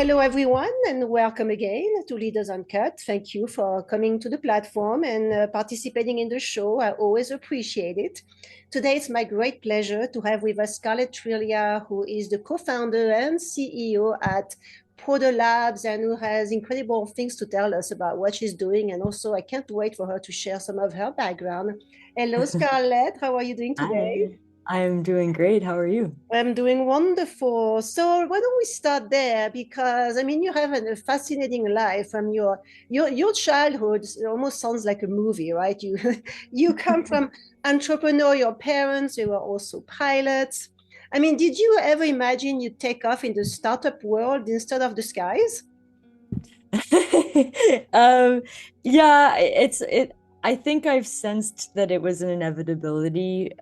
Hello, everyone, and welcome again to Leaders Uncut. Thank you for coming to the platform and participating in the show. I always appreciate it. Today, it's my great pleasure to have with us Scarlett Trillia, who is the co-founder and CEO at Prodo Labs and who has incredible things to tell us about what she's doing. And also, I can't wait for her to share some of her background. Hello, Scarlett. How are you doing today? Hi, I'm doing great. How are you? I'm doing wonderful. So why don't we start there? Because I mean, you have a fascinating life from your childhood. It almost sounds like a movie, right? You you come from entrepreneurial parents. They were also pilots. I mean, did you ever imagine you'd take off in the startup world instead of the skies? Um, yeah, I think I've sensed that it was an inevitability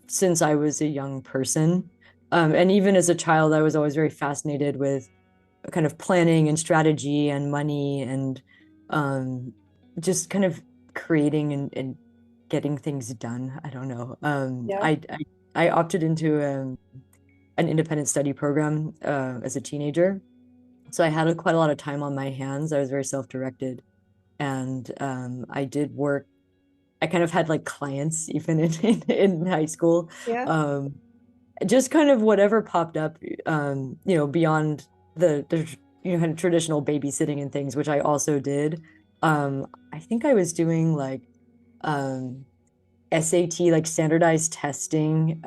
since I was a young person. And even as a child, I was always very fascinated with kind of planning and strategy and money and um, just kind of creating and getting things done. I don't know. Yeah. I opted into an independent study program as a teenager. So I had quite a lot of time on my hands. I was very self-directed, and I did work. I kind of had like clients even in high school. Yeah. Um, just kind of whatever popped up, beyond the kind of traditional babysitting and things, which I also did. I think I was doing like um, SAT, like standardized testing,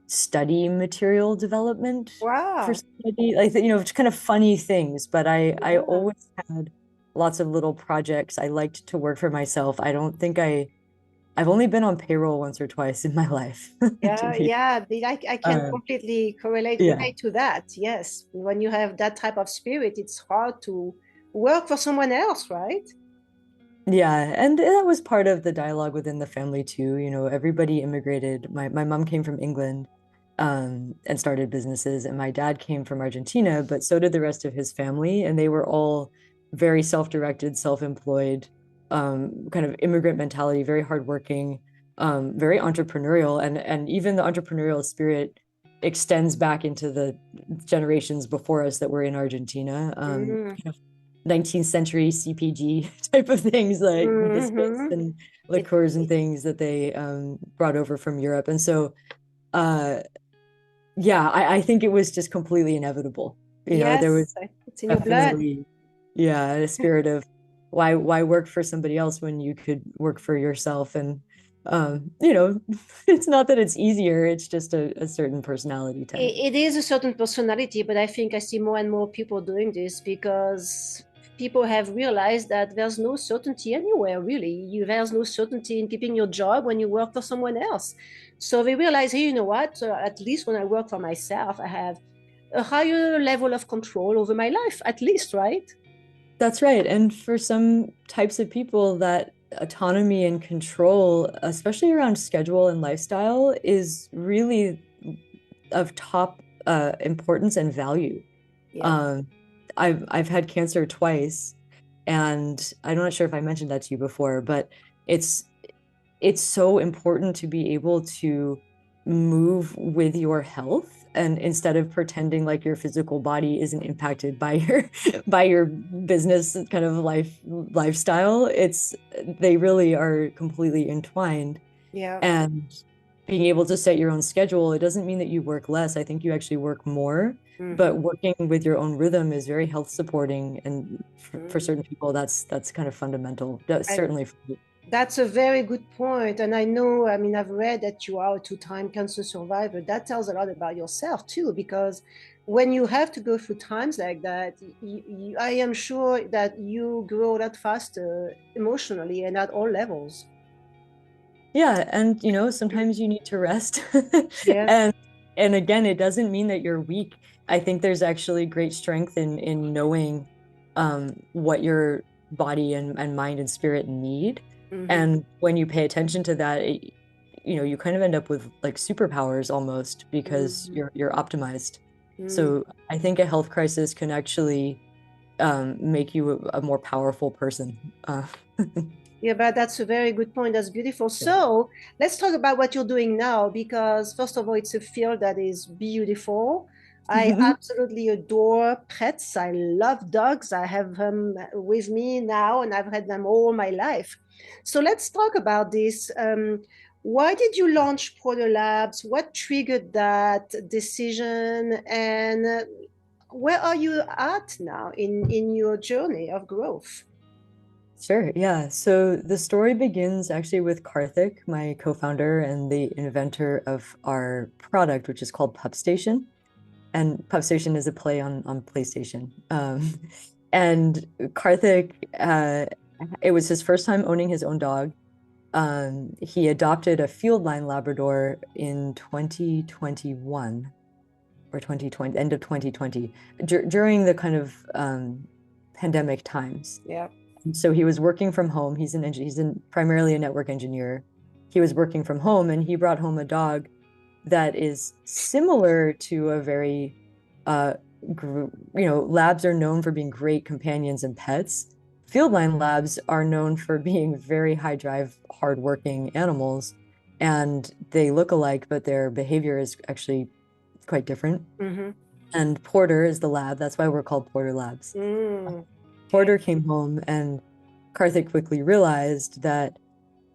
study material development for Wow. study, like just kind of funny things. But I Yeah. always had lots of little projects. I liked to work for myself. I don't think I've only been on payroll once or twice in my life, to Yeah, be. yeah, I can Um, completely yeah, relate to that. Yes, when you have that type of spirit, it's hard to work for someone else, right? yeah, and that was part of the dialogue within the family too. Everybody immigrated. My mom came from England, and started businesses, and my dad came from Argentina, but so did the rest of his family, and they were all very self-directed, self-employed, kind of immigrant mentality, very hardworking, very entrepreneurial, and even the entrepreneurial spirit extends back into the generations before us that were in Argentina. Mm, 19th century CPG type of things like biscuits hmm. and It, liqueurs and things that they brought over from Europe. And so, uh, yeah, I think it was just completely inevitable. There was yes, it's in your blood. definitely, yeah, a spirit of why work for somebody else when you could work for yourself. And, it's not that it's easier, it's just a certain personality type. It is a certain personality, but I think I see more and more people doing this because people have realized that there's no certainty anywhere, really. There's no certainty in keeping your job when you work for someone else. So they realize, hey, you know what? At least when I work for myself, I have a higher level of control over my life, at least, right? That's right. And for some types of people, that autonomy and control, especially around schedule and lifestyle, is really of top importance and value. Yeah. Um, I've had cancer twice, and I'm not sure if I mentioned that to you before, but it's it's so important to be able to move with your health, and instead of pretending like your physical body isn't impacted by your by your business kind of lifestyle. They really are completely entwined. Yeah. And being able to set your own schedule, it doesn't mean that you work less. I think you actually work more, but Hmm. working with your own rhythm is very health supporting, and for Hmm. certain people that's kind of fundamental. That's certainly for me. That's a very good point. And I know, I mean, I've read that you are a two-time cancer survivor. That tells a lot about yourself too, because when you have to go through times like that, I am sure that you grow a lot faster emotionally and at all levels. Yeah, and sometimes you need to rest. Yeah. And again, it doesn't mean that you're weak. I think there's actually great strength in knowing what your body and mind and spirit need. Hmm. And when you pay attention to that, you kind of end up with like superpowers almost because Hmm. you're optimized. Hmm. So I think a health crisis can actually make you a more powerful person. Yeah, but that's a very good point. That's beautiful. So let's talk about what you're doing now, because first of all, it's a field that is beautiful. I absolutely adore pets. I love dogs. I have them with me now, and I've had them all my life. So let's talk about this. Why did you launch Proto Labs? What triggered that decision? And where are you at now in your journey of growth? Sure, yeah. So the story begins actually with Karthik, my co-founder and the inventor of our product, which is called Pup Station. And Pup Station is a play on PlayStation. And Karthik, it was his first time owning his own dog. He adopted a field line Labrador in 2021 or 2020, end of 2020, during the kind of pandemic times. Yeah. So he was working from home. He's primarily a network engineer. He was working from home, and he brought home a dog that is similar to a very, uh, labs are known for being great companions and pets. Fieldline labs are known for being very high drive, hardworking animals, and they look alike, but their behavior is actually quite different. Mm-hmm. And Porter is the lab. That's why we're called Porter Labs. Mm. Porter came home, and Karthik quickly realized that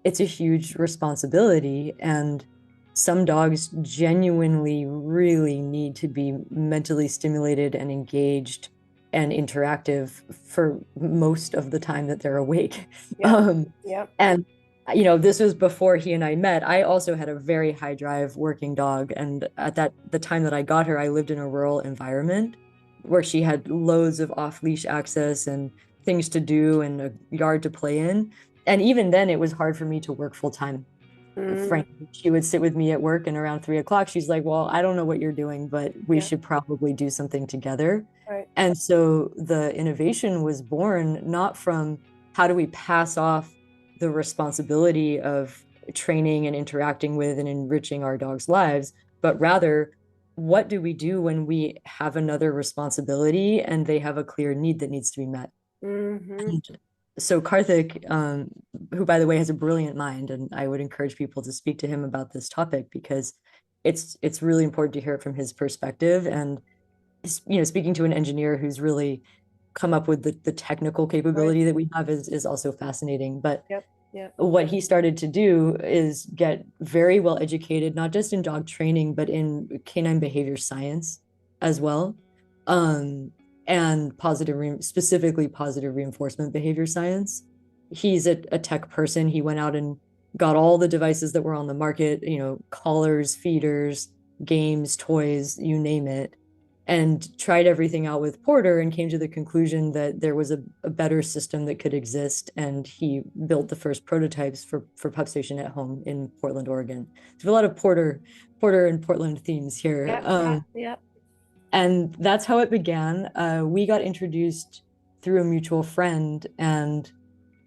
it's a huge responsibility, and some dogs genuinely really need to be mentally stimulated and engaged and interactive for most of the time that they're awake. Yep. Yep. And this was before he and I met. I also had a very high drive working dog, and at the time that I got her, I lived in a rural environment where she had loads of off-leash access and things to do and a yard to play in. And even then, it was hard for me to work full time. Mm. Frankly, she would sit with me at work, and around 3 o'clock, she's like, "Well, I don't know what you're doing, but we Yeah. should probably do something together." Right. And so the innovation was born not from how do we pass off the responsibility of training and interacting with and enriching our dogs' lives, but rather, what do we do when we have another responsibility and they have a clear need that needs to be met? Mm-hmm. And so Karthik, who by the way has a brilliant mind, and I would encourage people to speak to him about this topic because it's really important to hear it from his perspective. And speaking to an engineer who's really come up with the technical Right. capability that we have is also fascinating. But Yep. Yep. what he started to do is get very well educated, not just in dog training, but in canine behavior science as well. Um, and specifically positive reinforcement behavior science. He's a tech person. He went out and got all the devices that were on the market, collars, feeders, games, toys, you name it, and tried everything out with Porter and came to the conclusion that there was a better system that could exist. And he built the first prototypes for Pup Station at home in Portland, Oregon. There's a lot of Porter and Portland themes here. Yep. Yep. And that's how it began. We got introduced through a mutual friend, and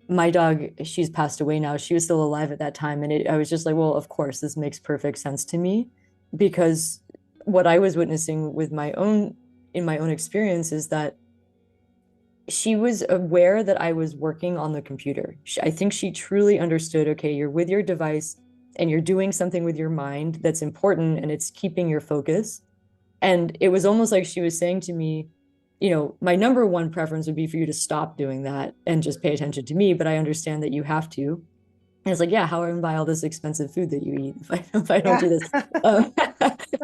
my dog, she's passed away now. She was still alive at that time. And I was just like, well, of course, this makes perfect sense to me, because what I was witnessing in my own experience is that she was aware that I was working on the computer. I think she truly understood, okay, you're with your device and you're doing something with your mind that's important and it's keeping your focus. And it was almost like she was saying to me, my number one preference would be for you to stop doing that and just pay attention to me, but I understand that you have to. And it's like, yeah, how am I gonna buy all this expensive food that you eat if I don't Yeah. do this? Um,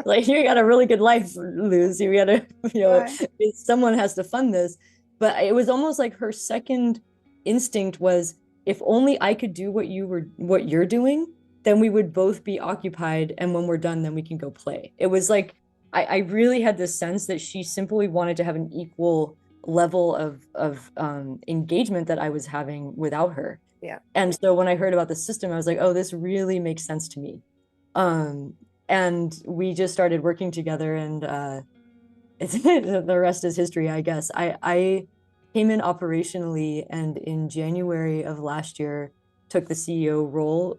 like, you got a really good life, Luz. You gotta, Right. someone has to fund this. But it was almost like her second instinct was, if only I could do what you're doing, then we would both be occupied. And when we're done, then we can go play. It was like, I really had this sense that she simply wanted to have an equal level of engagement that I was having without her. Yeah. And so when I heard about the system, I was like, oh, this really makes sense to me. Um, and we just started working together, and the rest is history, I guess. I came in operationally, and in January of last year, took the CEO role,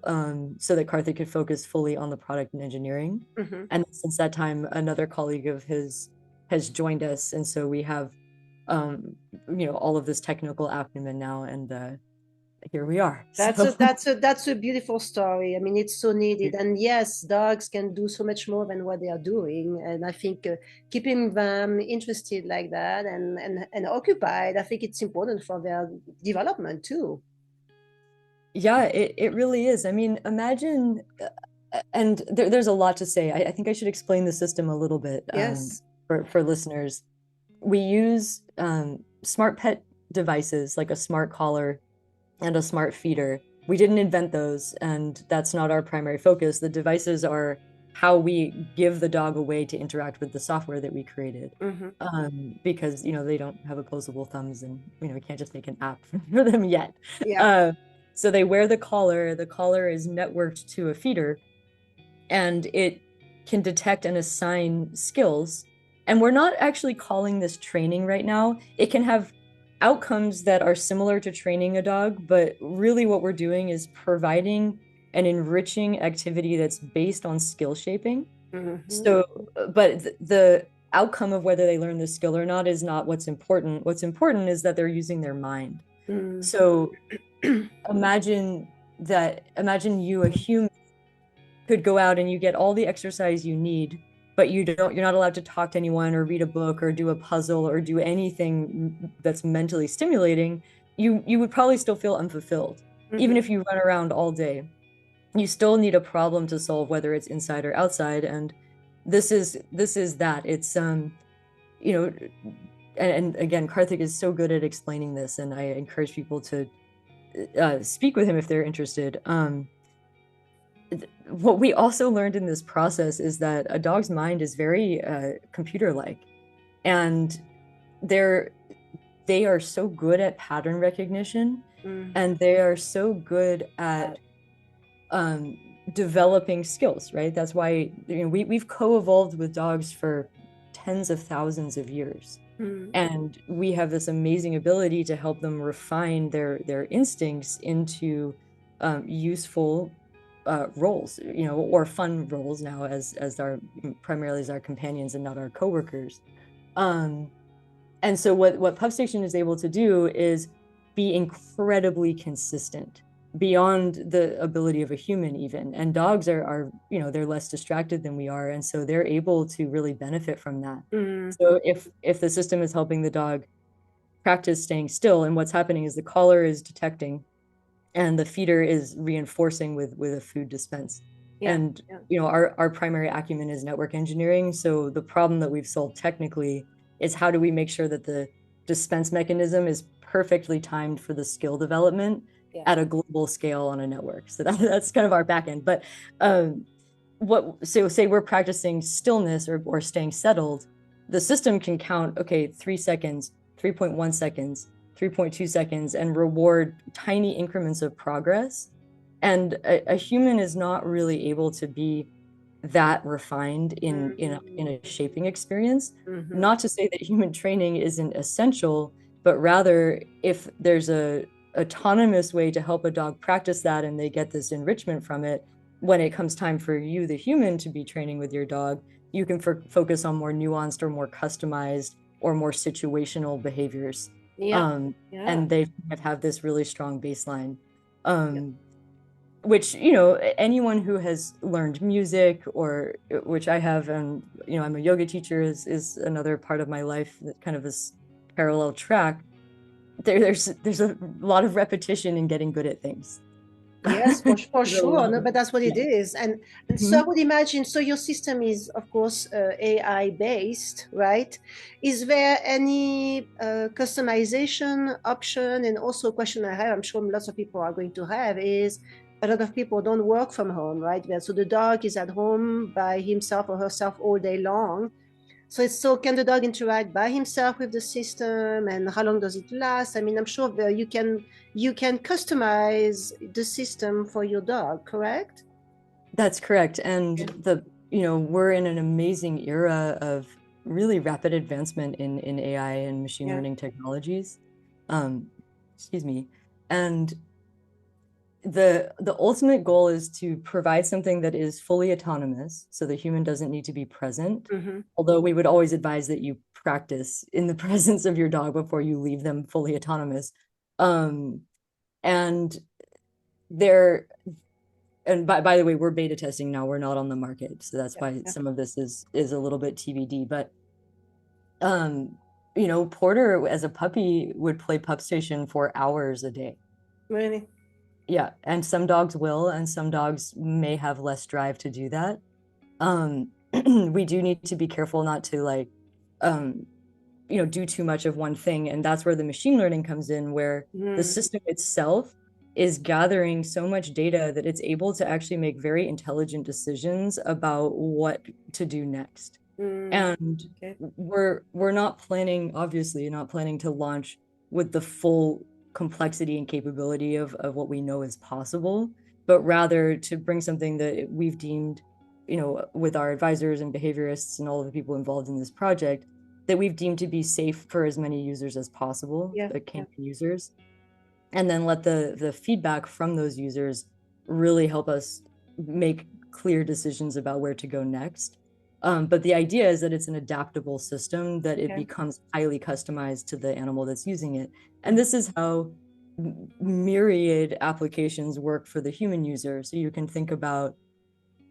so that Karthik could focus fully on the product and engineering. Mm-hmm. And since that time, another colleague of his has joined us, and so we have all of this technical acumen now, and here we are. That's a So that's a that's a beautiful story. I mean, it's so needed. And yes, dogs can do so much more than what they are doing. And I think keeping them interested like that and occupied, I think it's important for their development too. yeah, it really is. I mean, imagine, and there's a lot to say. I think I should explain the system a little bit Yes. for listeners. We use smart pet devices like a smart collar and a smart feeder. We didn't invent those, and that's not our primary focus. The devices are how we give the dog a way to interact with the software that we created. Hmm. Because they don't have opposable thumbs, and we can't just make an app for them yet. Yeah. Uh, so they wear the collar. The collar is networked to a feeder, and it can detect and assign skills. And we're not actually calling this training right now. It can have outcomes that are similar to training a dog, but really what we're doing is providing an enriching activity that's based on skill shaping. Hmm. So, but the outcome of whether they learn the skill or not is not what's important. What's important is that they're using their mind. Mm. So imagine you, a human, could go out and you get all the exercise you need, but you're not allowed to talk to anyone or read a book or do a puzzle or do anything that's mentally stimulating. You would probably still feel unfulfilled. Even Hmm. if you run around all day, you still need a problem to solve, whether it's inside or outside. And this is that. It's you know, and again, Karthik is so good at explaining this, and I encourage people to speak with him if they're interested. What we also learned in this process is that a dog's mind is very computer-like, and they're they are so good at pattern recognition, Mm. and they are so good at um, developing skills, right? That's why we've co-evolved with dogs for tens of thousands of years, Mm. and we have this amazing ability to help them refine their instincts into useful roles, or fun roles now as our primarily as our companions and not our coworkers. Um, and so what PubStation is able to do is be incredibly consistent beyond the ability of a human even. And dogs are they're less distracted than we are, and so they're able to really benefit from that. Mm. So if the system is helping the dog practice staying still, and what's happening is the collar is detecting and the feeder is reinforcing with a food dispense. Yeah. And Yeah. our primary acumen is network engineering. So the problem that we've solved technically is how do we make sure that the dispense mechanism is perfectly timed for the skill development Yeah. at a global scale on a network. So that's kind of our back end. But so say we're practicing stillness or staying settled, the system can count, okay, 3 seconds, 3.1 seconds, 3.2 seconds, and reward tiny increments of progress. And a human is not really able to be that refined in a shaping experience. Mm-hmm. Not to say that human training isn't essential, but rather if there's a autonomous way to help a dog practice that and they get this enrichment from it, when it comes time for you, the human, to be training with your dog, you can focus on more nuanced or more customized or more situational behaviors. Yeah. Um, Yeah. and they have this really strong baseline. Yeah. Um, which anyone who has learned music, or which I have, and I'm a yoga teacher, is another part of my life, that kind of this parallel track. There's a lot of repetition in getting good at things. Yes, for There's a sure. lot No, of, but that's what it yeah. is. And so I Mhm. would imagine, so your system is, of course, AI based, right? Is there any customization option? And also a question I have, I'm sure lots of people are going to have, is a lot of people don't work from home, right? So the dog is at home by himself or herself all day long. So can the dog interact by himself with the system, and how long does it last? I mean, I'm sure that you can customize the system for your dog, correct? That's correct. And Yeah. we're in an amazing era of really rapid advancement in AI and machine Yeah. learning technologies. Um, excuse me. And the ultimate goal is to provide something that is fully autonomous, so the human doesn't need to be present. Mm-hmm. Although we would always advise that you practice in the presence of your dog before you leave them fully autonomous. Um, And they're, and by the way, we're beta testing now. We're not on the market. So that's why some of this is a little bit TBD. But Porter as a puppy would play pup station for hours a day. Really? Yeah, and some dogs will, and some dogs may have less drive to do that. We do need to be careful not to um, do too much of one thing, and that's where the machine learning comes in, where the system itself is gathering so much data that it's able to actually make very intelligent decisions about what to do next. And we're not planning, obviously, not planning to launch with the full complexity and capability of what we know is possible, but rather to bring something that we've deemed, with our advisors and behaviorists and all of the people involved in this project, that we've deemed to be safe for as many users as possible, the canine users, and then let the feedback from those users really help us make clear decisions about where to go next. But the idea is that it's an adaptable system, that it becomes highly customized to the animal that's using it. And this is how myriad applications work for the human user. So you can think about,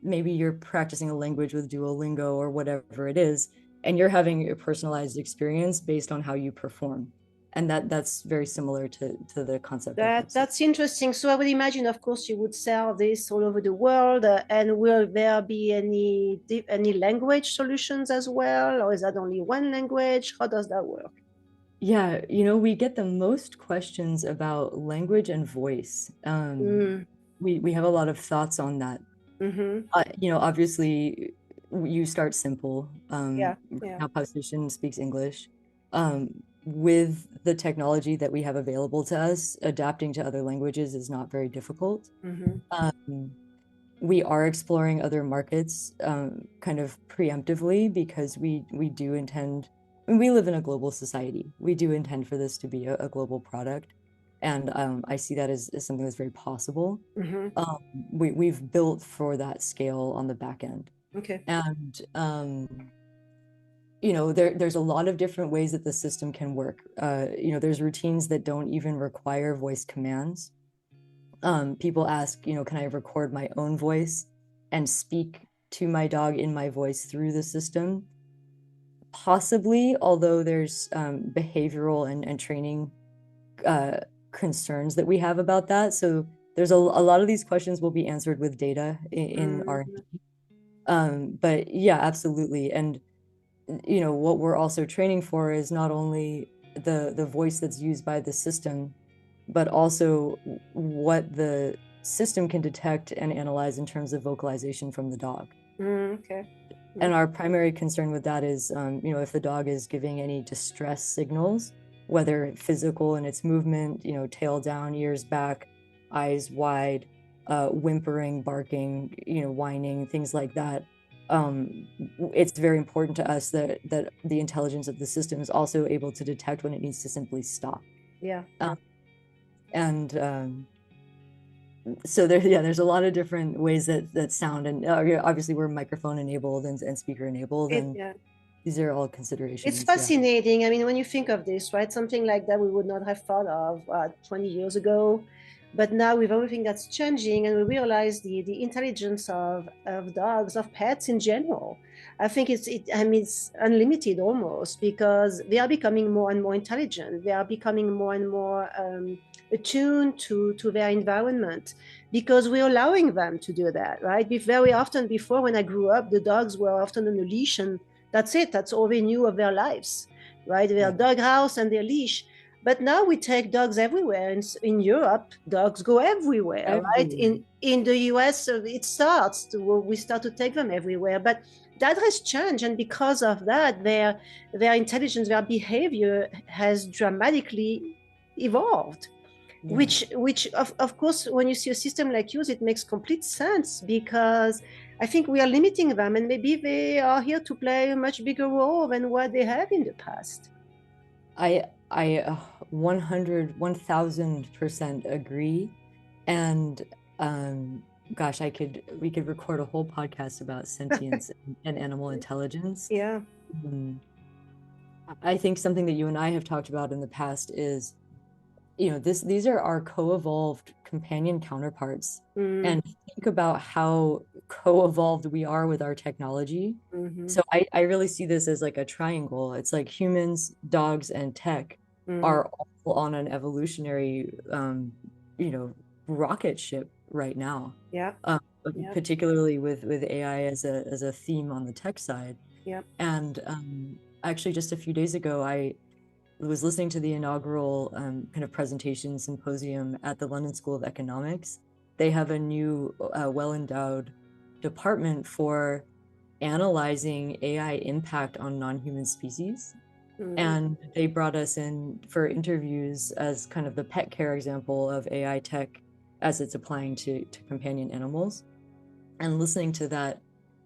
maybe you're practicing a language with Duolingo or whatever it is, and you're having a personalized experience based on how you perform. And that's very similar to the concept. That's interesting. So I would imagine, of course, you would sell this all over the world. And will there be any language solutions as well, or is that only one language? How does that work? Yeah, we get the most questions about language and voice. We have a lot of thoughts on that. Obviously, you start simple. Now PubStation speaks English. With the technology that we have available to us, adapting to other languages is not very difficult. We are exploring other markets kind of preemptively, because we do intend, and we live in a global society. We do intend for this to be a global product. And I see that as something that's very possible. We've built for that scale on the back end. And there's a lot of different ways that the system can work. There's routines that don't even require voice commands. People ask, can I record my own voice and speak to my dog in my voice through the system? Possibly, although there's behavioral and training concerns that we have about that. So there's a lot of these questions will be answered with data in R&D. But yeah, absolutely. And what we're also training for is not only the voice that's used by the system, but also what the system can detect and analyze in terms of vocalization from the dog. And our primary concern with that is, if the dog is giving any distress signals, whether physical in its movement, tail down, ears back, eyes wide, whimpering, barking, whining, things like that. It's very important to us that the intelligence of the system is also able to detect when it needs to simply stop. So there's a lot of different ways that sound, and obviously we're microphone enabled and speaker enabled, and these are all considerations. It's fascinating. I mean, when you think of this, right, something like that we would not have thought of 20 years ago. But now with everything that's changing, and we realize the intelligence of dogs, of pets in general, I think it's unlimited almost, because they are becoming more and more intelligent. They are becoming more and more attuned to their environment, because we're allowing them to do that, right? Very often before, when I grew up, the dogs were often on a leash, and that's it. That's all they knew of their lives, right? Their dog house and their leash. But now we take dogs everywhere. In Europe, dogs go everywhere, right? In the US, we start to take them everywhere. But that has changed, and because of that, their intelligence, their behavior has dramatically evolved. Which of course, when you see a system like yours, it makes complete sense, because I think we are limiting them, and maybe they are here to play a much bigger role than what they have in the past. I 1000% agree. And gosh, we could record a whole podcast about sentience and animal intelligence. I think something that you and I have talked about in the past is, these are our co-evolved companion counterparts. Mm, And think about how co-evolved we are with our technology. mhm, So I really see this as like a triangle. It's like humans, dogs, and tech mm. are all on an evolutionary you know, rocket ship right now. Yeah, Um, yeah, Particularly with AI as a theme on the tech side. yeah. And actually just a few days ago, I was listening to the inaugural kind of presentation symposium at the London School of Economics. They have a new well-endowed department for analyzing AI impact on non-human species. Mm, And they brought us in for interviews as kind of the pet care example of AI tech as it's applying to companion animals. And listening to that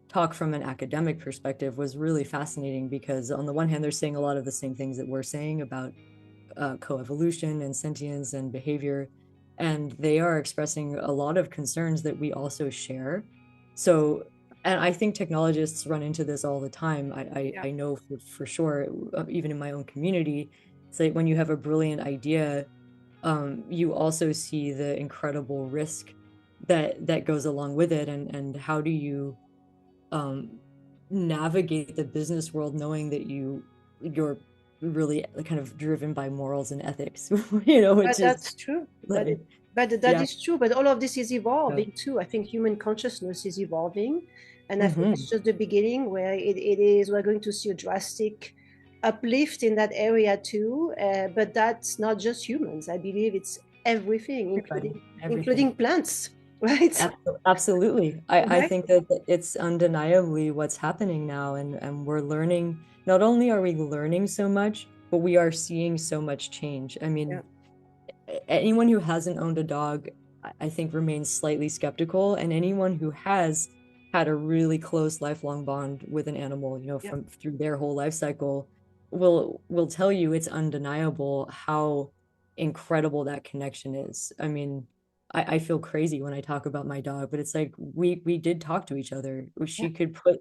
talk from an academic perspective was really fascinating because on the one hand, they're saying a lot of the same things that we're saying about coevolution and sentience and behavior. And they are expressing a lot of concerns that we also share. So, and I think technologists run into this all the time. yeah. I know for sure, even in my own community, it's like when you have a brilliant idea, you also see the incredible risk that goes along with it. And how do you um, navigate the business world knowing that you're really kind of driven by morals and ethics, But which is that's true. like, But that yeah. is true. But all of this is Yeah. evolving too. I think human consciousness is evolving, and I think it's Hmm. just the beginning where it is. We're going to see a drastic uplift in that area too. But that's not just humans. I believe it's everything, Everybody, everything. including plants, right? Absolutely. I Right? think that it's undeniably what's happening now, and we're learning, not only are we learning so much, but we are seeing so much change. I Yeah. mean, anyone who hasn't owned a dog, I think, remains slightly skeptical, and anyone who has had a really close lifelong bond with an animal, Yeah. from through their whole life cycle, will tell you it's undeniable how incredible that connection is. I mean, I feel crazy when I talk about my dog, but it's like we did talk to each other. Yeah.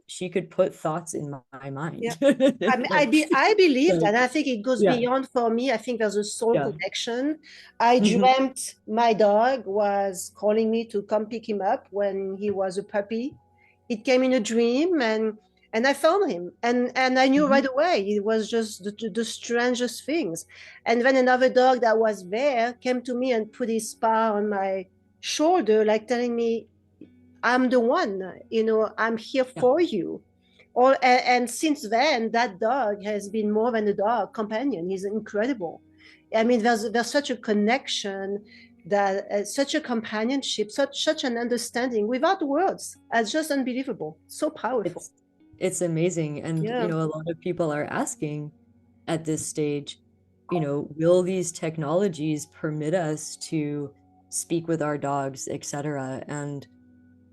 She could put thoughts in my Yeah. mind. I, Like, I believe like, that. I think it goes yeah, beyond for me. I think there's a soul yeah. connection. I Hmm. dreamt my dog was calling me to come pick him up when he was a puppy. It came in a dream, and I found him, and I knew right Hmm. away. It was just the strangest things. And then another dog that was there came to me and put his paw on my shoulder, like telling me, I'm the one, I'm here Yeah. for you. And since then, that dog has been more than a dog companion. He's incredible. I mean, there's such a connection, that such a companionship, such an understanding without words. It's just unbelievable. So powerful. It's it's amazing. And Yeah. a lot of people are asking at this stage, will these technologies permit us to speak with our dogs, etc.? And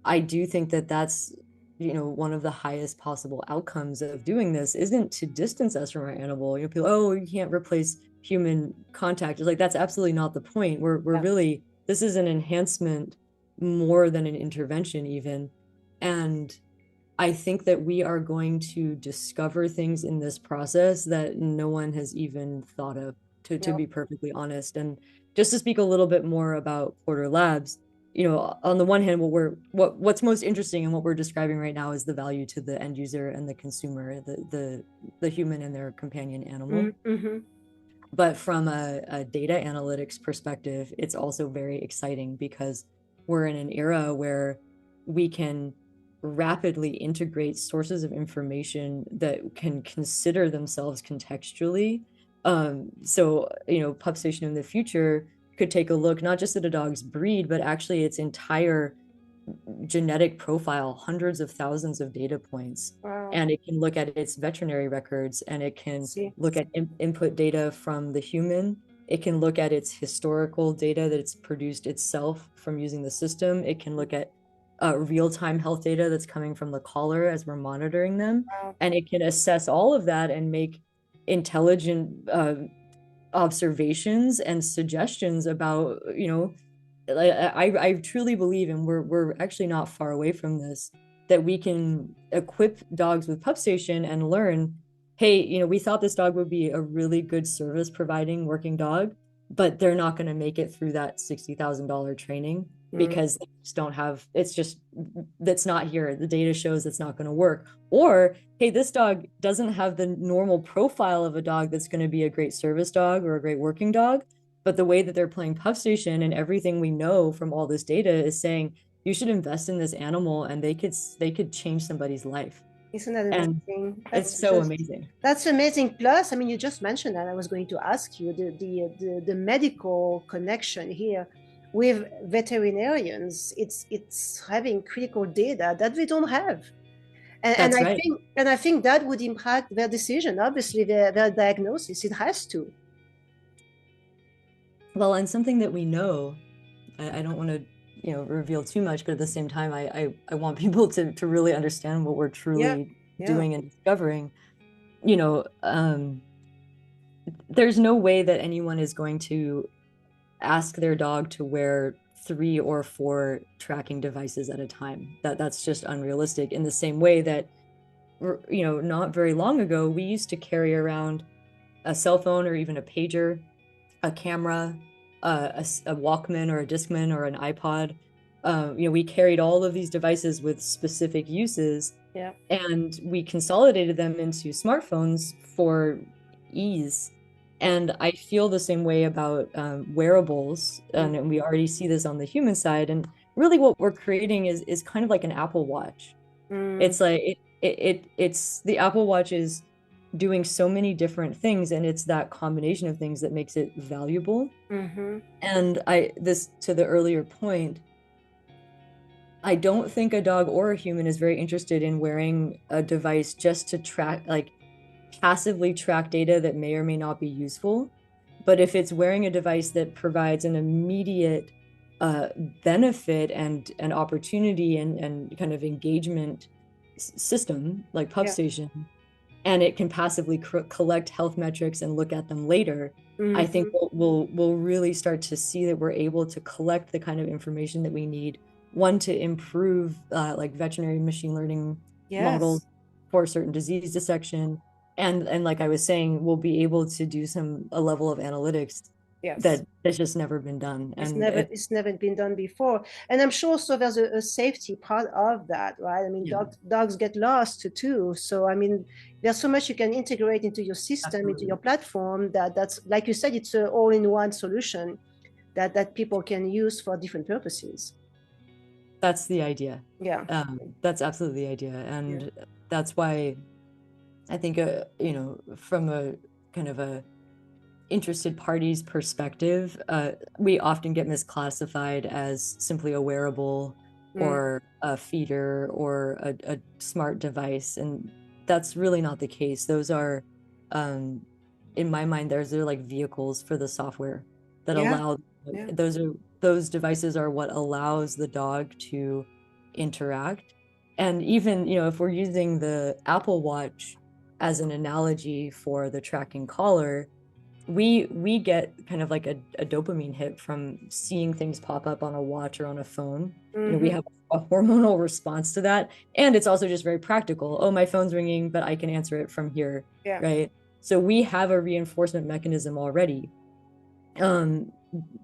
I do think that that's, one of the highest possible outcomes of doing this isn't to distance us from our animal. People, oh, you can't replace human contact. It's like that's absolutely not the point. We're Yeah. really, this is an enhancement more than an intervention even. And I think that we are going to discover things in this process that no one has even thought of, to Yeah. be perfectly honest. And just to speak a little bit more about Porter Labs, on the one hand, what's most interesting and what we're describing right now is the value to the end user and the consumer, the human and their companion animal. Mm-hmm. But from a data analytics perspective, it's also very exciting because we're in an era where we can rapidly integrate sources of information that can consider themselves contextually. So, PupStation in the future could take a look not just at a dog's breed, but actually its entire genetic profile, hundreds of thousands of data points, Wow. and it can look at its veterinary records, and it can See. look at input data from the human. It can look at its historical data that it's produced itself from using the system. It can look at real-time health data that's coming from the collar as we're monitoring them. Wow. And it can assess all of that and make intelligent observations and suggestions about, I truly believe, and we're actually not far away from this, that we can equip dogs with PupStation and learn, hey, we thought this dog would be a really good service providing working dog, but they're not going to make it through that $60,000 training Mm. because they just don't have, it's just, that's not here. The data shows it's not going to work. Or, hey, this dog doesn't have the normal profile of a dog that's going to be a great service dog or a great working dog. But the way that they're playing Puff Station and everything we know from all this data is saying you should invest in this animal and they could change somebody's life. Isn't that And amazing? it's so amazing. That's amazing. Plus, I mean, you just mentioned that. I was going to ask you the medical connection here with veterinarians. It's having critical data that we don't have. That's right. And I think that would impact their decision, obviously their diagnosis. It has to. Well, and something that we know, I don't want to, reveal too much, but at the same time, I want people to really understand what we're Yeah. truly Yeah. doing and discovering. You know, there's no way that anyone is going to ask their dog to wear 3 or 4 tracking devices at a time. That's just unrealistic. In the same way that, not very long ago, we used to carry around a cell phone or even a pager, a camera, a Walkman or a Discman or an iPod. We carried all of these devices with specific uses, Yeah. and we consolidated them into smartphones for ease. And I feel the same way about wearables, Mm. and we already see this on the human side. And really, what we're creating is kind of like an Apple Watch. Mm. It's like it's the Apple Watch is doing so many different things, and it's that combination of things that makes it valuable. Mm-hmm. And this to the earlier point, I don't think a dog or a human is very interested in wearing a device just to track, like passively track data that may or may not be useful. But if it's wearing a device that provides an immediate uh, benefit and an opportunity and kind of engagement system like Pup Yeah. Station, and it can passively collect health metrics and look at them later, I think Mm-hmm. we'll really start to see that we're able to collect the kind of information that we need, one, to improve like veterinary machine learning models Yes. for certain disease dissection, and like I was saying, we'll be able to do a level of analytics Yes. that has just never been done. It's And never it's never been done before, and I'm sure so there's a safety part of that, right? I mean, yeah, dogs get lost too, so I mean, there's so much you can integrate into your system, into your absolutely. platform, that's like you said, it's an all-in-one solution that people can use for different purposes. That's the idea. Yeah. That's absolutely the idea. Yeah. And that's why I think, from a kind of a interested party's perspective, we often get misclassified as simply a wearable Mm. or a feeder or a smart device. And that's really not the case. Those are, um, in my mind, they're like vehicles for the software that Yeah. allow, Yeah. those devices are what allows the dog to interact. And even, if we're using the Apple Watch as an analogy for the tracking collar, we get kind of like a dopamine hit from seeing things pop up on a watch or on a phone. We Mm-hmm. have a hormonal response to that. And it's also just very practical. Oh, my phone's ringing, but I can answer it from here, Yeah. right? So we have a reinforcement mechanism already. Um,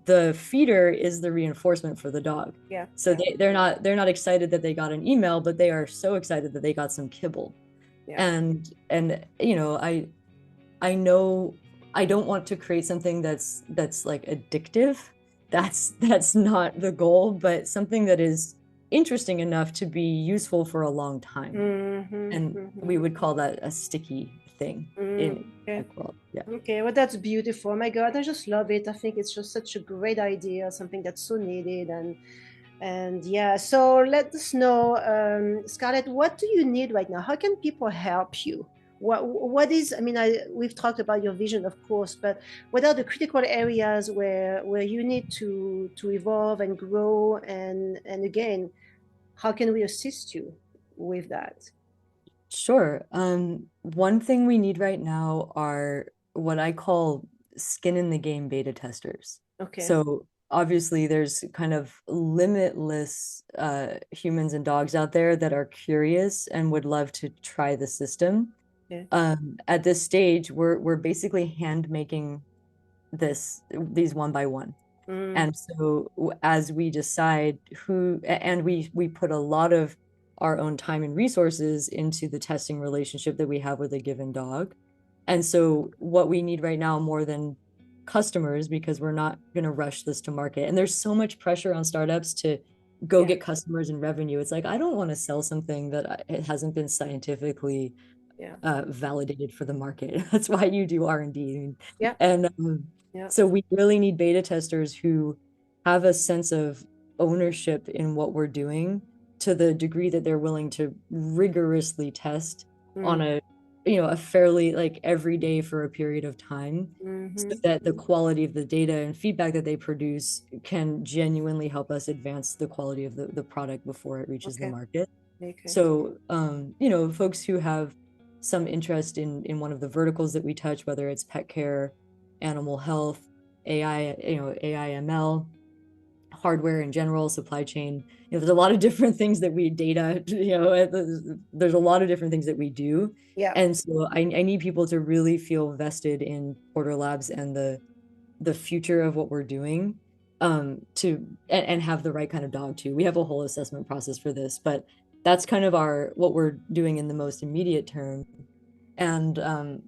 the feeder is the reinforcement for the dog. Yeah. So Yeah. they're not excited that they got an email, but they are so excited that they got some kibble. Yeah. And I know I don't want to create something that's like addictive. That's not the goal, but something that is interesting enough to be useful for a long time. Mm-hmm. And Mm-hmm. we would call that a sticky thing in Mm. Okay. tech world. Yeah. Okay, well, that's beautiful. Oh my God, I just love it. I think it's just such a great idea, something that's so needed. And yeah, so let us know, Scarlett, what do you need right now? How can people help you? What is, I mean, we've talked about your vision, of course, but what are the critical areas where you need to evolve and grow? And again, how can we assist you with that? Sure. One thing we need right now are what I call skin in the game beta testers. Okay. So obviously there's kind of limitless humans and dogs out there that are curious and would love to try the system. Yeah. At this stage, we're basically hand making these one by one. Mm, And so as we decide who, and we put a lot of our own time and resources into the testing relationship that we have with a given dog. And so what we need right now more than customers, because we're not going to rush this to market. And there's so much pressure on startups to go yeah, get customers and revenue. It's like, I don't want to sell something that it hasn't been scientifically yeah, validated for the market. That's why you do R&D. yeah, And yeah. so we really need beta testers who have a sense of ownership in what we're doing to the degree that they're willing to rigorously test Mm, on a fairly like every day for a period of time so mm-hmm. that the quality of the data and feedback that they produce can genuinely help us advance the quality of the product before it reaches the Okay, market. okay. So, folks who have some interest in one of the verticals that we touch, whether it's pet care, animal health, AI, AI ML, hardware in general, supply chain, there's a lot of different things that we data, there's a lot of different things that we do. Yeah, And so I need people to really feel vested in Porter Labs and the future of what we're doing and have the right kind of dog too. We have a whole assessment process for this, but that's kind of what we're doing in the most immediate term. And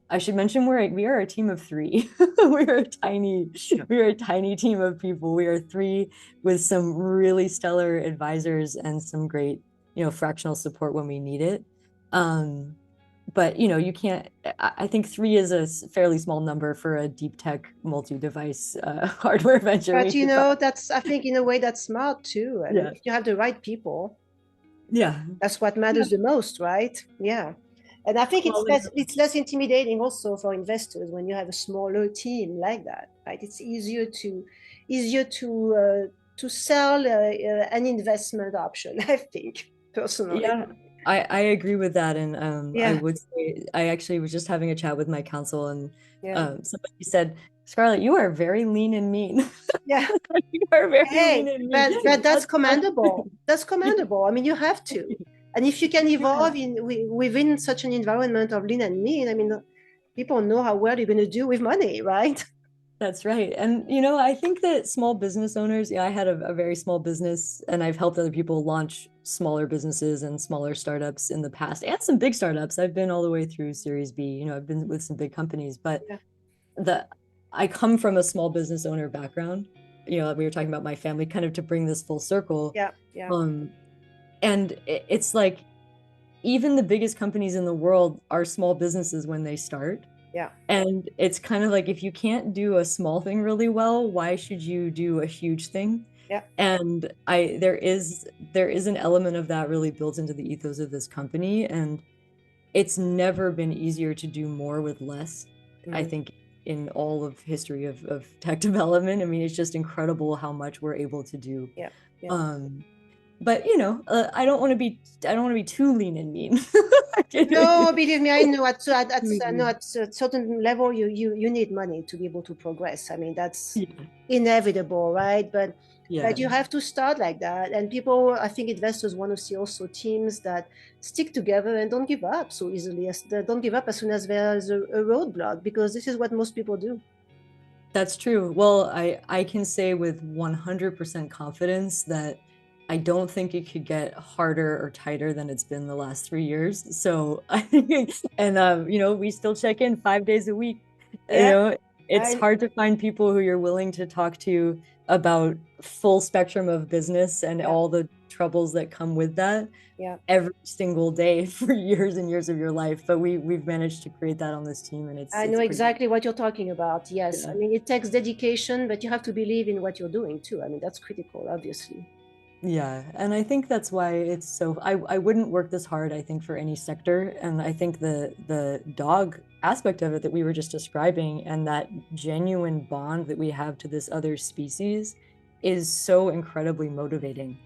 I should mention we are a team of three. We are a tiny team of people. We are three with some really stellar advisors and some great, fractional support when we need it. But you can't. I think three is a fairly small number for a deep tech multi-device hardware venture. but We should probably, that's, I think in a way that's smart too. I mean, yeah, if you have the right people, yeah, that's what yeah. matters the most, right? Yeah. And I think Well, it's less intimidating also for investors when you have a smaller team like that, right? It's easier to sell an investment option, I think, personally. yeah, I agree with that, and I Yeah, would say I actually was just having a chat with my counsel, and yeah, somebody said, "Scarlett, you are very lean and mean. yeah. You are very lean Hey, and mean." but that's That's commendable. That's commendable. I mean, you have to. And if you can yeah. evolve within such an environment of lean and mean, I mean, people know how well you're going to do with money, right? That's right. And, I think that small business owners, yeah, I had a very small business and I've helped other people launch smaller businesses and smaller startups in the past and some big startups. I've been all the way through Series B, I've been with some big companies, but Yeah, the I come from a small business owner background. We were talking about my family kind of to bring this full circle. yeah, yeah, Um, and it's like even the biggest companies in the world are small businesses when they start. yeah, And it's kind of like if you can't do a small thing really well, why should you do a huge thing? yeah. And there is an element of that really built into the ethos of this company. And it's never been easier to do more with less, I Mm, think, in all of history of tech development. I mean, it's just incredible how much we're able to do. yeah, yeah. Um, but I don't want to be too lean and mean. No, believe me, I know I know Too at a certain level you need money to be able to progress. I mean, that's lean. inevitable, right? But Yeah. you have to start like that. And people, I think investors want to see also teams that stick together and don't give up so easily. Don't give up as soon as there's a roadblock, because this is what most people do. That's true. Well, I can say with 100% confidence that I don't think it could get harder or tighter than it's been the last 3 years. So I think, and we still check in 5 days a week. You Yeah, know, it's I hard to find people who you're willing to talk to about full spectrum of business and yeah, all the troubles that come with that yeah. every single day for years and years of your life. But we've managed to create that on this team, and it's I know it's pretty. exactly what you're talking about. Yes. I Yeah. mean, it takes dedication, but you have to believe in what you're doing too. I mean, that's critical, obviously. Yeah, and I think that's why it's so I wouldn't work this hard, I think, for any sector. And I think the dog aspect of it that we were just describing and that genuine bond that we have to this other species is so incredibly motivating.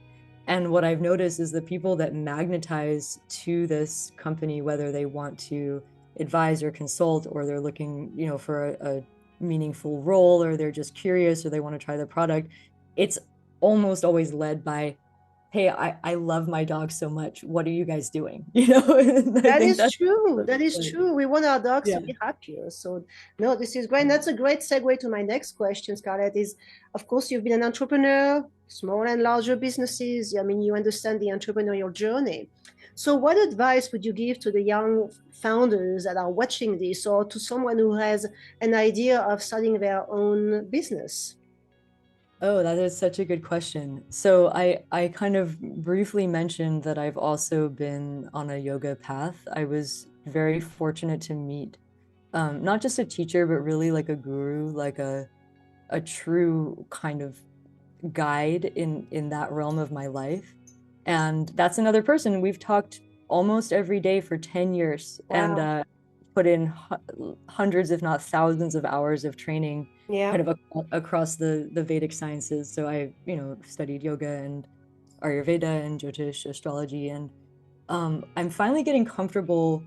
And what I've noticed is the people that magnetize to this company, whether they want to advise or consult, or they're looking, for a meaningful role, or they're just curious, or they want to try the product, it's almost always led by hey, I love my dog so much. What are you guys doing? You know, and I That think is that's true. That is like, true. We want our dogs yeah. to be happier. So, no, this is great. And that's a great segue to my next question, Scarlett. Is of course you've been an entrepreneur, small and larger businesses. I mean, you understand the entrepreneurial journey. So, what advice would you give to the young founders that are watching this, or to someone who has an idea of starting their own business? Oh, that is such a good question. So I kind of briefly mentioned that I've also been on a yoga path. I was very fortunate to meet not just a teacher, but really like a guru, like a true kind of guide in that realm of my life. And that's another person. We've talked almost every day for 10 years and Wow. put in hundreds, if not thousands of hours of training Yeah. kind of across the Vedic sciences. So I, you know, studied yoga and Ayurveda and Jyotish astrology. And I'm finally getting comfortable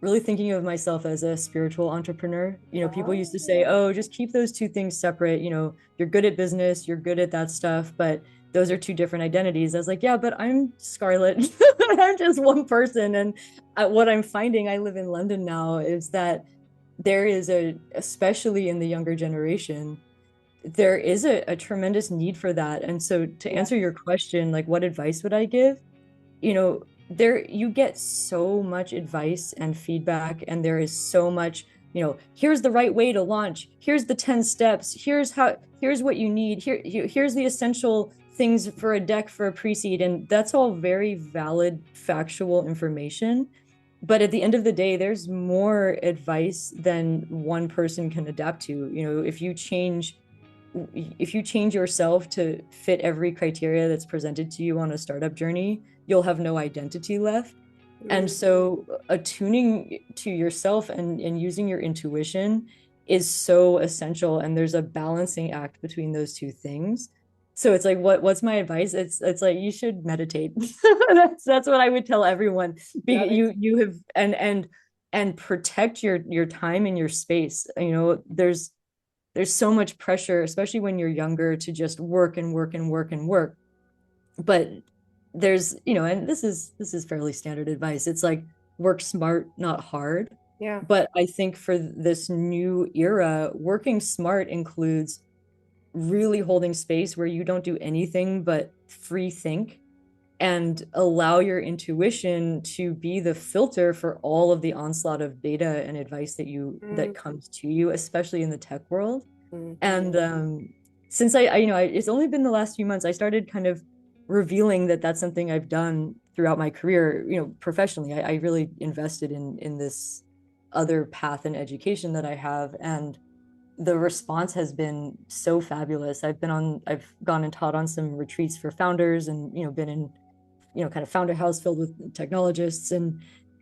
really thinking of myself as a spiritual entrepreneur. You know, people used to say, Oh, oh, just keep those two things separate. You know, you're good at business, you're good at that stuff, but those are two different identities. I was like, yeah, but I'm Scarlett. I'm just one person. And what I'm finding, I live in London now, is that there is especially in the younger generation, there is a tremendous need for that. And so to yeah. answer your question, like what advice would I give? You know, there you get so much advice and feedback, and there is so much, you know, here's the right way to launch, here's the 10 steps, here's what you need, here's the essential things for a deck for a pre-seed, and that's all very valid factual information. But at the end of the day, there's more advice than one person can adapt to. You know, if you change yourself to fit every criteria that's presented to you on a startup journey, you'll have no identity left. And Mm. so attuning to yourself and using your intuition is so essential. And there's a balancing act between those two things. So it's like, what's my advice? It's like you should meditate. That's what I would tell everyone. Love it. You have and protect your time and your space. You know, there's so much pressure, especially when you're younger, to just work and work and work and work. But there's, you know, and this is fairly standard advice. It's like work smart, not hard. Yeah. But I think for this new era, working smart includes really holding space where you don't do anything but free think and allow your intuition to be the filter for all of the onslaught of data and advice that Mm. comes to you, especially in the tech world. Mm. And since you know, it's only been the last few months, I started kind of revealing that that's something I've done throughout my career, you know, professionally. I really invested in this other path in education that I have, and the response has been so fabulous. I've gone and taught on some retreats for founders, and you know, been in, you know, kind of founder house filled with technologists, and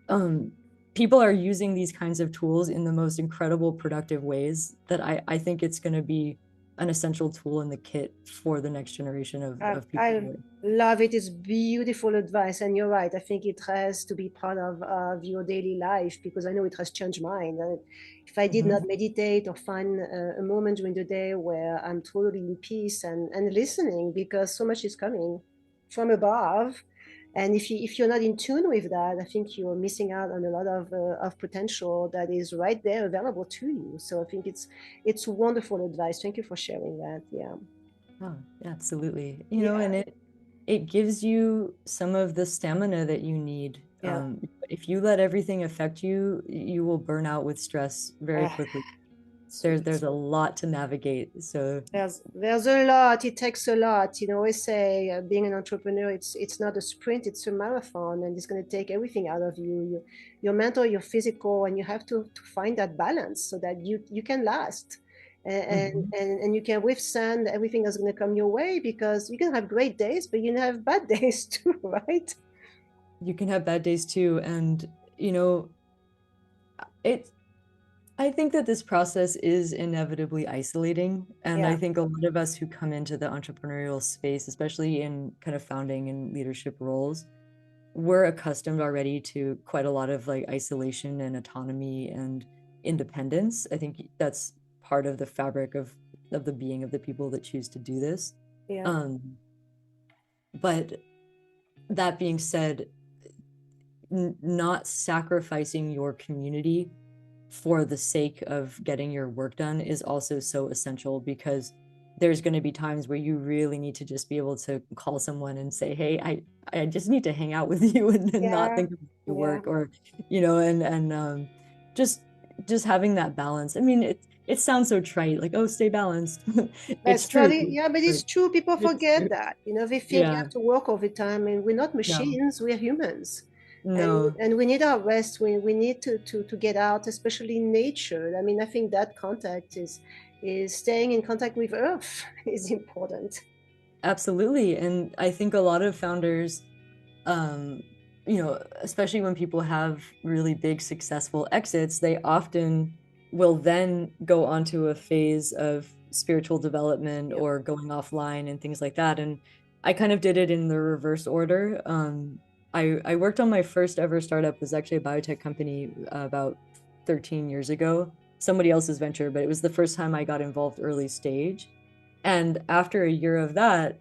um, people are using these kinds of tools in the most incredible, productive ways that I think it's going to be an essential tool in the kit for the next generation of I people. love it. It's beautiful advice. And you're right. I think it has to be part of your daily life because I know it has changed mine. If I did not Mhm. meditate or find a moment during the day where I'm totally in peace and listening because so much is coming from above. And if you're not in tune with that, I think you're missing out on a lot of potential that is right there available to you. So I think it's wonderful advice. Thank you for sharing that. Yeah. Oh, absolutely. You know, Yeah. and it gives you some of the stamina that you need. Yeah. If you let everything affect you, you will burn out with stress very Ah, quickly. so There's a lot to navigate. So, there's a lot. It takes a lot. You know, I say being an entrepreneur, it's not a sprint, it's a marathon, and it's going to take everything out of you, your mental, your physical, and you have to find that balance so that you can last. mhm. And you can withstand everything that's going to come your way because you can have great days, but you can have bad days too, right? You can have bad days too. And, you know, it I think that this process is inevitably isolating. And I Yeah. think a lot of us who come into the entrepreneurial space, especially in kind of founding and leadership roles, we're accustomed already to quite a lot of like isolation and autonomy and independence. I think that's part of the fabric of the being of the people that choose to do this. Yeah. Um, but that being said, not sacrificing your community for the sake of getting your work done is also so essential, because there's going to be times where you really need to just be able to call someone and say, hey, I just need to hang out with you and not Yeah, think about your yeah. work, or and just just having that balance. I mean, it sounds so trite, like, oh, stay balanced. It's That's true, probably, yeah, but but it's true. People it's forget true. that. You know, they think you Yeah, have to work all the time, and we're not no, machines, we're humans. no. And we need our rest. We need to get out, especially in nature. I mean, I think that contact is staying in contact with Earth is important. Absolutely. And I think a lot of founders, um, especially when people have really big successful exits, they often will then go onto a phase of spiritual development Yeah. or going offline and things like that. And I kind of did it in the reverse order. I worked on my first ever startup, was actually a biotech company about 13 years ago, somebody else's venture, but it was the first time I got involved early stage. And after a year of that,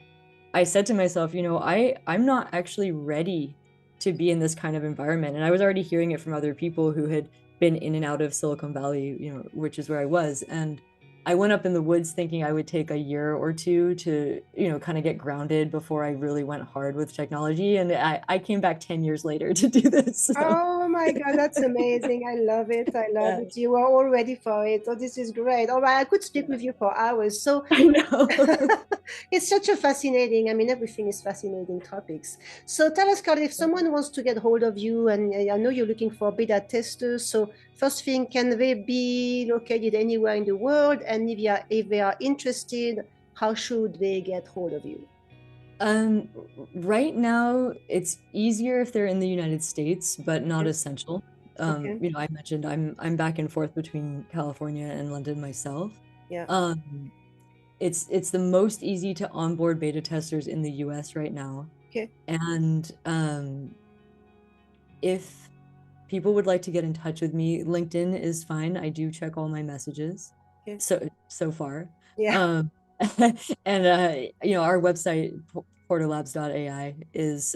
I said to myself, I'm not actually ready to be in this kind of environment. And I was already hearing it from other people who had been in and out of Silicon Valley, which is where I was. And I went up in the woods thinking I would take a year or two to, kind of get grounded before I really went hard with technology. And I came back 10 years later to do this. So, Oh my God, that's amazing. I love it. I love yeah, it. You are all ready for it. Oh, this is great. All right, I could speak yeah, with you for hours. So I know. it's such a fascinating, I mean, everything is fascinating topics. So tell us, Carl, if someone wants to get hold of you, and I know you're looking for beta testers. So first thing, can they be located anywhere in the world? And if they are interested, how should they get hold of you? Um, right now it's easier if they're in the United States, but not Okay. essential. Okay. I mentioned I'm back and forth between California and London myself. Yeah. Um, it's the most easy to onboard beta testers in the US right now. Okay. And if people would like to get in touch with me, LinkedIn is fine. I do check all my messages. Okay. So far. Yeah. Um, and our website portalabs.ai is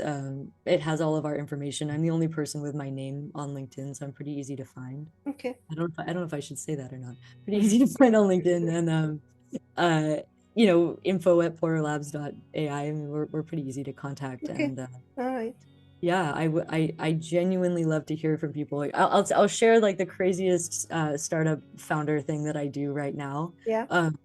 it has all of our information. I'm the only person with my name on LinkedIn, so I'm pretty easy to find. Okay. I don't know if I should say that or not. Pretty easy to find on LinkedIn, and uh info at portalabs.ai. I mean, we're pretty easy to contact, Okay. and All right. yeah, I genuinely love to hear from people. Like, I'll share like the craziest startup founder thing that I do right now, Yeah. um,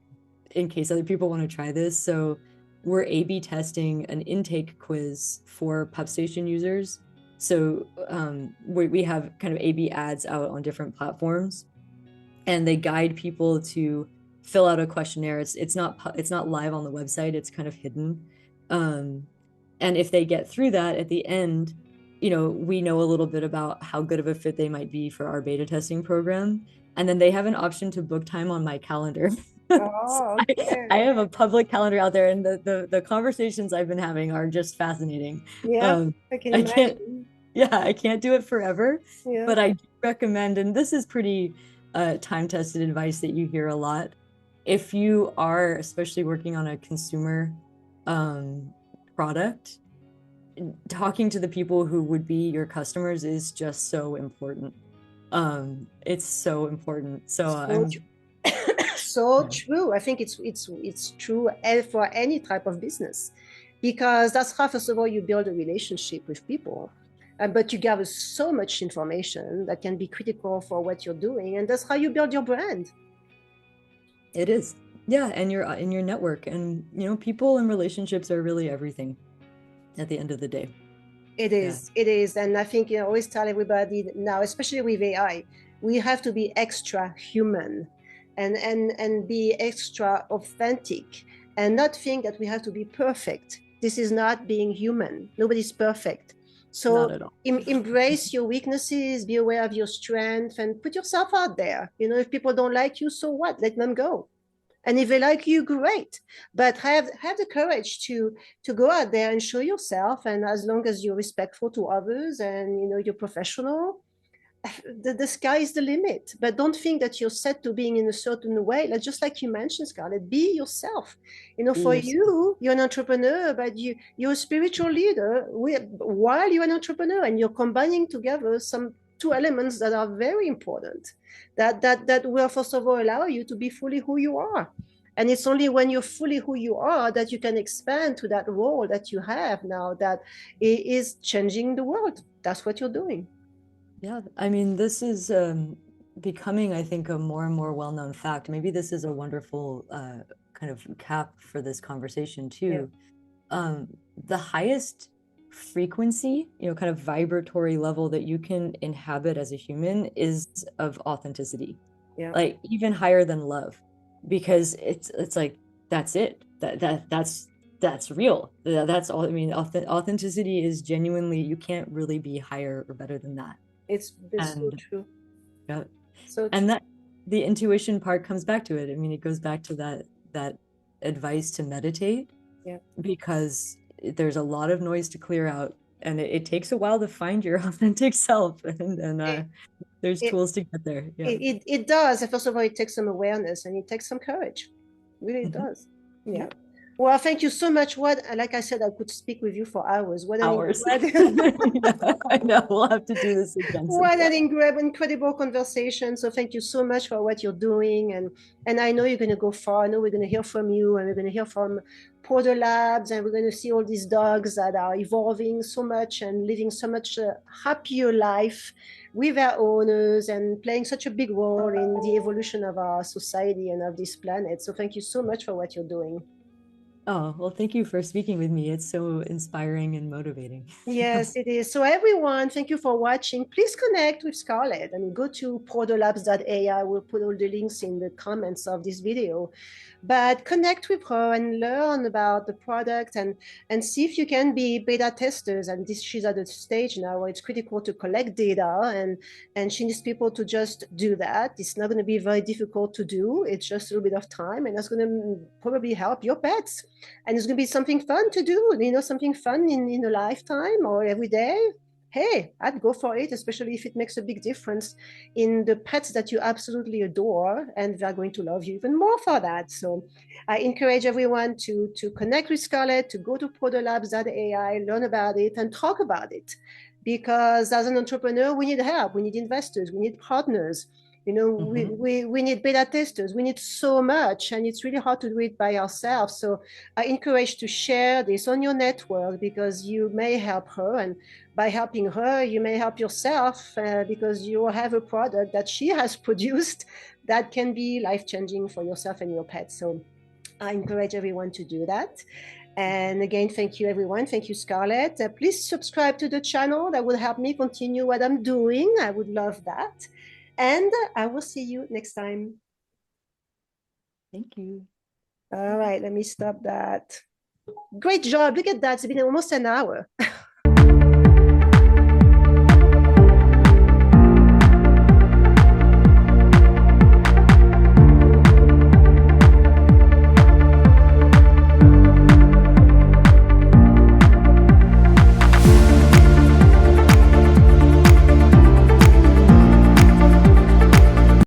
in case other people want to try this. So we're A/B testing an intake quiz for pub station users. So we have kind of A/B ads out on different platforms, and they guide people to fill out a questionnaire. It's not live on the website. It's kind of hidden. Um, and if they get through that at the end, we know a little bit about how good of a fit they might be for our beta testing program. And then they have an option to book time on my calendar. So Oh, I okay. have a public calendar out there, and the conversations I've been having are just fascinating. Yeah, Um, I can I can't, imagine. yeah, I can't do it forever, Yeah. but I do recommend, and this is pretty time-tested advice that you hear a lot. If you are especially working on a consumer um, product, talking to the people who would be your customers is just so important. It's so important. So So I'm, so yeah, true. I think it's true for any type of business, because that's how, first of all, you build a relationship with people, but you gather so much information that can be critical for what you're doing, and that's how you build your brand. it is. Yeah, and you're in your network, and people and relationships are really everything at the end of the day. Yeah. It is, and I think, I always tell everybody now, especially with AI, we have to be extra human, and be extra authentic, and not think that we have to be perfect. This is not being human. Nobody's perfect. Not So at all. embrace your weaknesses, be aware of your strength, and put yourself out there. If people don't like you, so what? Let them go. And if they like you, great. But have the courage to go out there and show yourself. And as long as you're respectful to others, and you're professional, the sky is the limit, but don't think that you're set to being in a certain way. Like, just like you mentioned, Scarlett, be yourself. For Yes. you, you're an entrepreneur, but you're a spiritual leader while you're an entrepreneur, and you're combining together some two elements that are very important, that will first of all allow you to be fully who you are. And it's only when you're fully who you are that you can expand to that role that you have now, that is changing the world. That's what you're doing. Yeah, I mean, this is becoming, I think, a more and more well-known fact. Maybe this is a wonderful kind of cap for this conversation Yeah. too. The highest frequency, kind of vibratory level that you can inhabit as a human is of authenticity, Yeah. like even higher than love, because it's like that's it. That's real. That's all. I mean, authenticity is genuinely, you can't really be higher or better than that. It's so And true. yeah, So and true. that the intuition part comes back to it. I mean, it goes back to that advice to meditate, Yeah. because there's a lot of noise to clear out, and it takes a while to find your authentic self, and It, there's it, tools to get there. Yeah. it does. And first of all, it takes some awareness and it takes some courage. Really, it Mhm. does. Yeah. Yeah. Well, thank you so much. Like I said, I could speak with you for hours. What an Hours. incredible, Yeah, I know. We'll have to do this again what an sometime. incredible conversation. So thank you so much for what you're doing. And I know you're going to go far. I know we're going to hear from you, and we're going to hear from Porter Labs, and we're going to see all these dogs that are evolving so much and living so much happier life with their owners and playing such a big role in the evolution of our society and of this planet. So thank you so much for what you're doing. Oh, well, thank you for speaking with me. It's so inspiring and motivating. Yes, it is. So everyone, thank you for watching. Please connect with Scarlett. I mean, go to prodolabs.ai. We'll put all the links in the comments of this video. But connect with her and learn about the product, and see if you can be beta testers. And she's at a stage now where it's critical to collect data, and she needs people to just do that. It's not going to be very difficult to do. It's just a little bit of time, and that's going to probably help your pets, and it's going to be something fun to do, something fun in a lifetime or every day. Hey, I'd go for it, especially if it makes a big difference in the pets that you absolutely adore, and they're going to love you even more for that. So I encourage everyone to connect with Scarlett, to go to protolabs.ai, learn about it, and talk about it. Because as an entrepreneur, we need help, we need investors, we need partners. Mhm. We need beta testers. We need so much, and it's really hard to do it by ourselves. So I encourage to share this on your network, because you may help her, and by helping her, you may help yourself, because you have a product that she has produced that can be life-changing for yourself and your pet. So I encourage everyone to do that. And again, thank you, everyone. Thank you, Scarlett. Please subscribe to the channel. That will help me continue what I'm doing. I would love that. And I will see you next time. Thank you. All right, let me stop that. Great job. Look at that. It's been almost an hour.